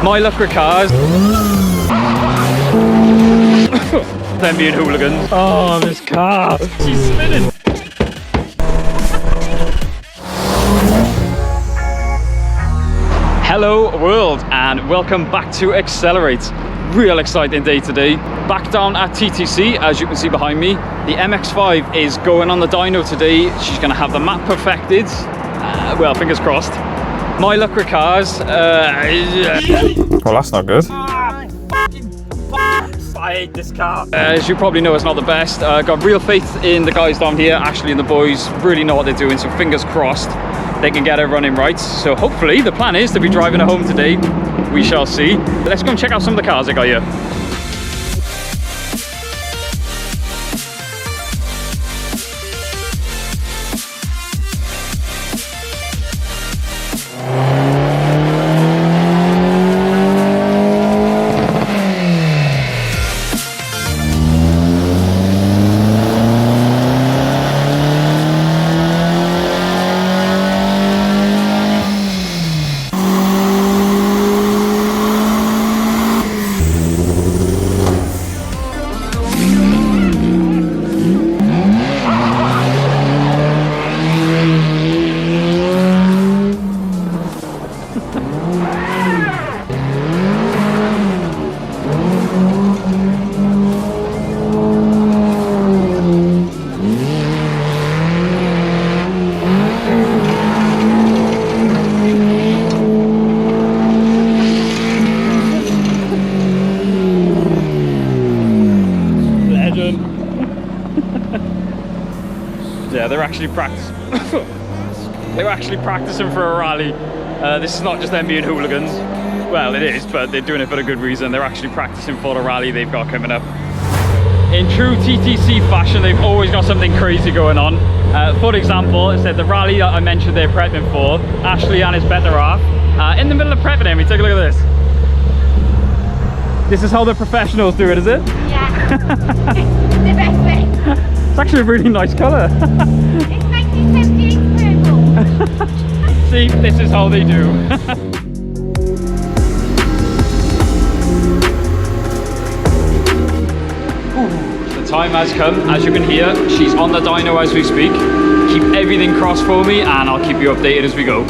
My luck with cars. Them being hooligans. Oh, this car. She's spinning. Hello world and welcome back to Accelerate. Real exciting day today. Back down at TDCi, as you can see behind me. The Mx5 is going on the dyno today. She's going to have the map perfected. Well, fingers crossed. My luck with cars. Well, that's not good. I hate this car. As you probably know, it's not the best. Got real faith in the guys down here. Ashley and the boys really know what they're doing, so fingers crossed they can get it running right. So hopefully the plan is to be driving it home today. We shall see. Let's go and check out some of the cars I got here. Yeah, they're actually practicing for a rally. This is not just them being hooligans. Well, it is, but they're doing it for a good reason. They're actually practicing for the rally they've got coming up. In true TDCi fashion, they've always got something crazy going on. For example, it said the rally that I mentioned they're prepping for, Ashley and his better half. In the middle of prepping him, take a look at this. This is how the professionals do it, is it? Yeah. The best way. It's actually a really nice colour. It's 1978 purple. See, this is how they do. The time has come, as you can hear. She's on the dyno as we speak. Keep everything crossed for me and I'll keep you updated as we go.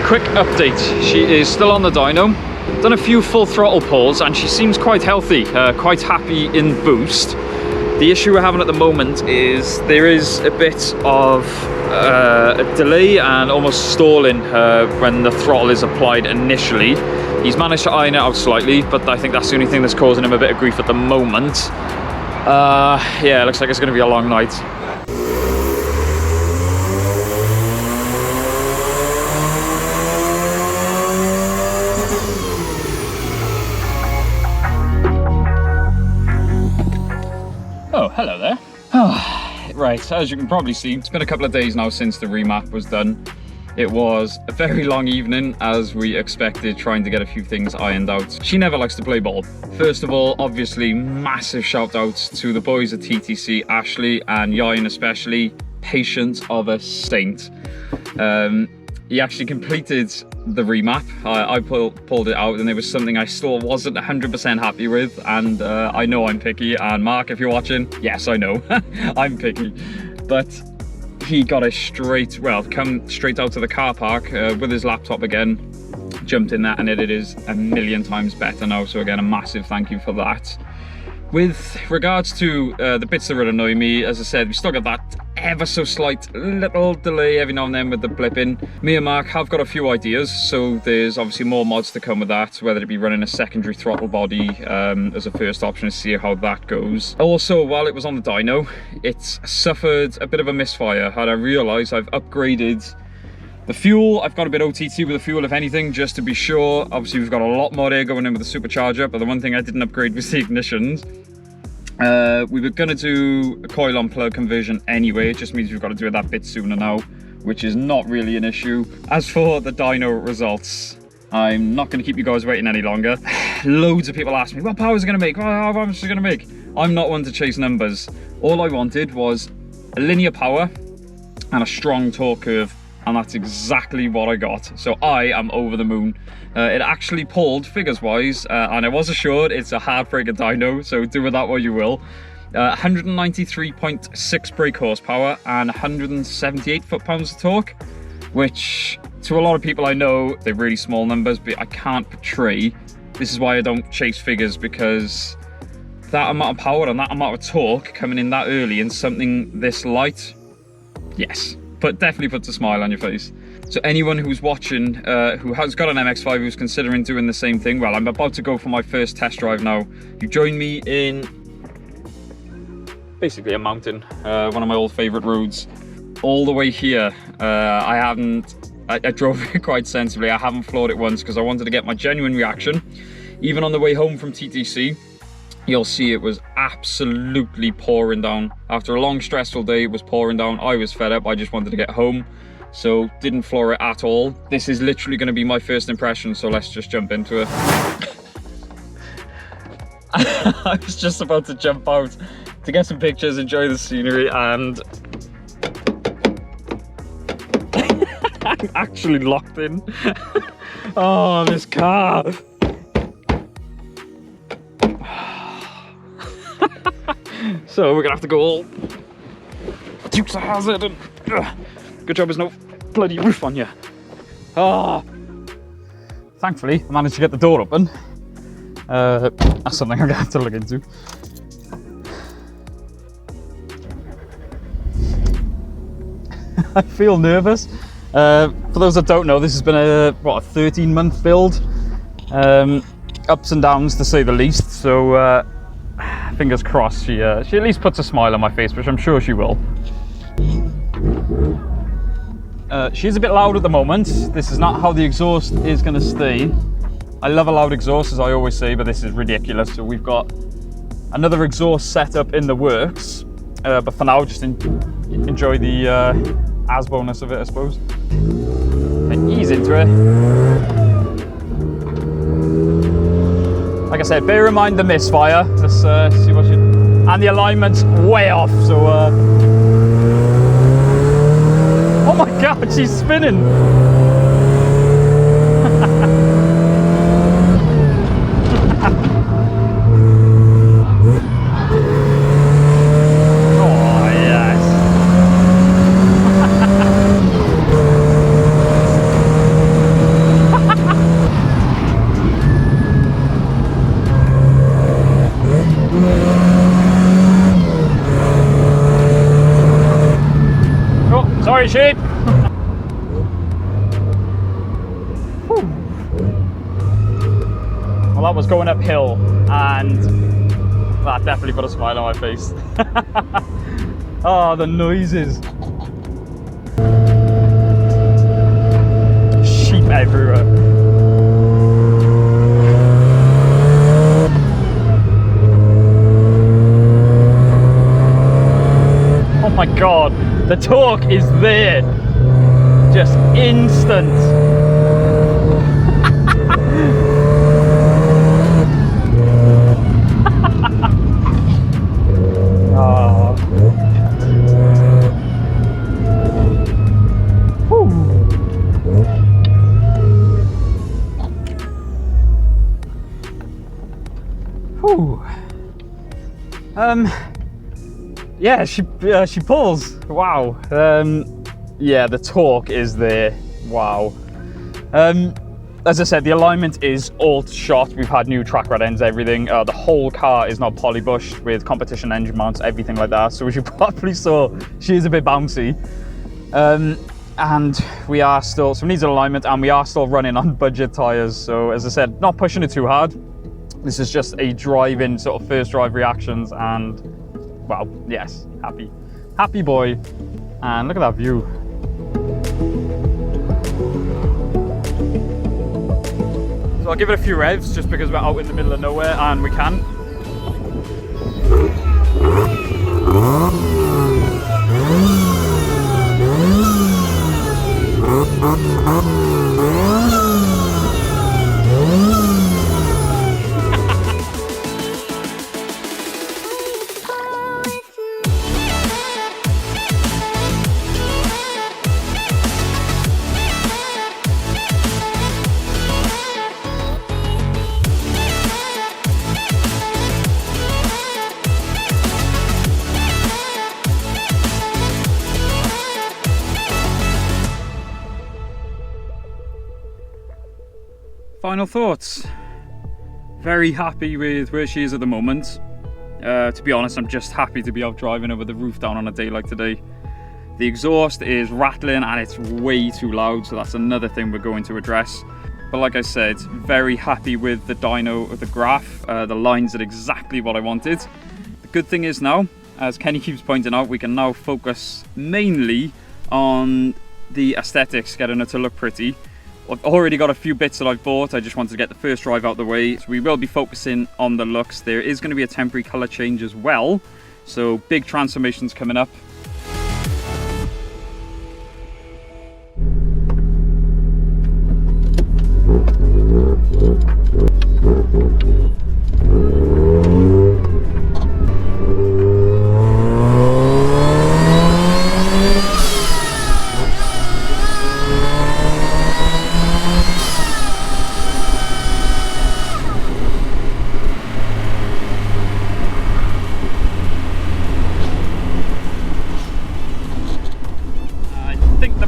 Quick update, she is still on the dyno, done a few full throttle pulls and she seems quite healthy, quite happy in boost. The issue we're having at the moment is there is a bit of a delay and almost stalling when the throttle is applied initially. He's managed to iron it out slightly, but I think that's the only thing that's causing him a bit of grief at the moment. Yeah, it looks like it's going to be a long night. Oh, hello there. Oh, right, as you can probably see, it's been a couple of days now since the remap was done. It was a very long evening, as we expected, trying to get a few things ironed out. She never likes to play ball. First of all, obviously, massive shout outs to the boys at TDCi, Ashley and Yain especially. Patience of a saint. He actually completed the remap. I pulled it out and there was something I still wasn't 100% happy with, and I know I'm picky, and Mark, if you're watching, yes, I know, I'm picky. But he got come straight out to the car park with his laptop again, jumped in that, and it is a million times better now. So again, a massive thank you for that. With regards to the bits that would annoy me, as I said, we still got that ever so slight little delay every now and then with the blipping. Me and Mark have got a few ideas, so there's obviously more mods to come with that, whether it be running a secondary throttle body as a first option to see how that goes. Also, while it was on the dyno, it's suffered a bit of a misfire, and I realise I've upgraded The fuel, I've got a bit OTT with the fuel, if anything, just to be sure. Obviously, we've got a lot more air going in with the Supercharger, but the one thing I didn't upgrade was the ignitions. We were going to do a coil on plug conversion anyway. It just means we've got to do it that bit sooner now, which is not really an issue. As for the dyno results, I'm not going to keep you guys waiting any longer. Loads of people ask me, what power is it going to make? How much is it going to make? I'm not one to chase numbers. All I wanted was a linear power and a strong torque curve, and that's exactly what I got. So I am over the moon. It actually pulled, figures-wise, and I was assured it's a hard-breaker dyno, so do with that what you will. 193.6 brake horsepower and 178 foot-pounds of torque, which to a lot of people I know, they're really small numbers, but I can't portray. This is why I don't chase figures, because that amount of power and that amount of torque coming in that early in something this light, yes, but definitely puts a smile on your face. So anyone who's watching, who has got an MX5, who's considering doing the same thing, well, I'm about to go for my first test drive now. You join me in basically a mountain, one of my old favorite roads. All the way here, I drove it quite sensibly. I haven't floored it once because I wanted to get my genuine reaction. Even on the way home from TDCi, you'll see it was absolutely pouring down. After a long, stressful day, it was pouring down. I was fed up. I just wanted to get home, so didn't floor it at all. This is literally going to be my first impression, so let's just jump into it. I was just about to jump out to get some pictures, enjoy the scenery, and I'm actually locked in. Oh, this car. So we're gonna have to go all Dukes of Hazzard and good job there's no bloody roof on you. Thankfully I managed to get the door open. That's something I'm gonna have to look into. I feel nervous. For those that don't know, this has been a 13-month build. Ups and downs to say the least, so fingers crossed she at least puts a smile on my face, which I'm sure she will. She's a bit loud at the moment. This is not how the exhaust is going to stay. I love a loud exhaust, as I always say, but this is ridiculous. So we've got another exhaust setup in the works, but for now, just enjoy the as bonus of it, I suppose. And ease into it. Like I said, bear in mind the misfire. Let's see what she... And the alignment's way off, so... Oh my god, she's spinning! Oh, yes. Sorry, sheep. Well, that was going uphill, and that definitely put a smile on my face. Oh, the noises. Sheep everywhere. Oh my god. The torque is there, just instant. Oh. Whew. Yeah, she pulls. Wow. Yeah, the torque is there. Wow. As I said, the alignment is alt shot. We've had new track rod ends, everything. The whole car is now polybushed with competition engine mounts, everything like that. So as you probably saw, she is a bit bouncy. And we are still, so it needs an alignment, and we are still running on budget tires. So as I said, not pushing it too hard. This is just a drive-in sort of first drive reactions, and well, yes, happy boy. And look at that view. I'll give it a few revs just because we're out in the middle of nowhere and we can. Final thoughts. Very happy with where she is at the moment. To be honest, I'm just happy to be out driving her with the roof down on a day like today. The exhaust is rattling and it's way too loud, so that's another thing we're going to address. But like I said, very happy with the dyno of the graph. The lines are exactly what I wanted. The good thing is now, as Kenny keeps pointing out, we can now focus mainly on the aesthetics, getting it to look pretty. I've already got a few bits that I've bought. I just wanted to get the first drive out the way. So we will be focusing on the looks. There is going to be a temporary colour change as well. So big transformations coming up.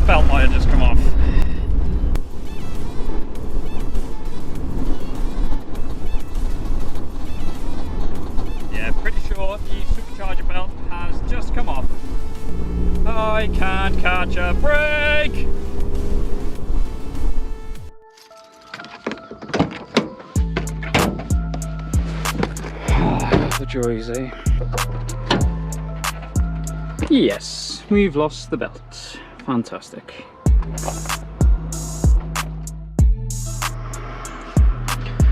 Belt might have just come off. Yeah, pretty sure the Supercharger belt has just come off. I can't catch a break! The joys, eh? Yes, we've lost the belt. Fantastic.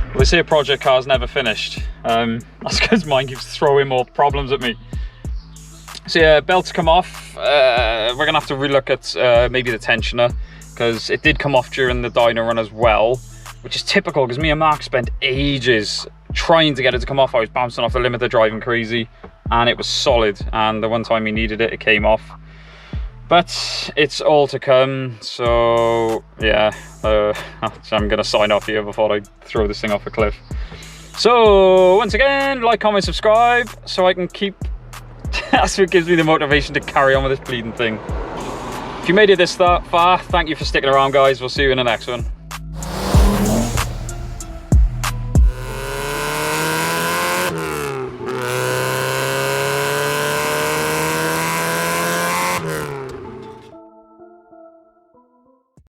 Well, they say a project car's never finished. That's because mine keeps throwing more problems at me. So yeah, belt's come off. We're gonna have to relook at maybe the tensioner, because it did come off during the dyno run as well, which is typical because me and Mark spent ages trying to get it to come off. I was bouncing off the limiter, driving crazy, and it was solid. And the one time we needed it, it came off. But it's all to come, so yeah, I'm gonna sign off here before I throw this thing off a cliff. So once again, like, comment, subscribe, so I can keep, that's what gives me the motivation to carry on with this bleeding thing. If you made it this far, thank you for sticking around, guys. We'll see you in the next one.